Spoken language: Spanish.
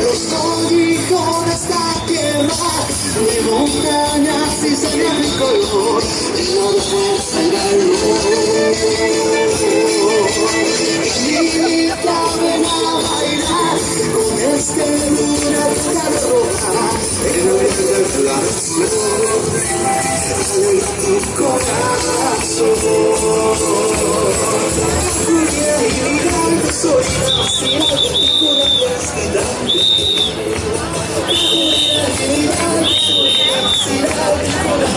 Los aguijones de esta tierra, de montañas y señal de color, no de fuerza y valor. Invítame a bailar con este lunar tan roja, en el viento del corazón, alegra tu corazón. Soy demasiado por la honestidad. Soy demasiado por la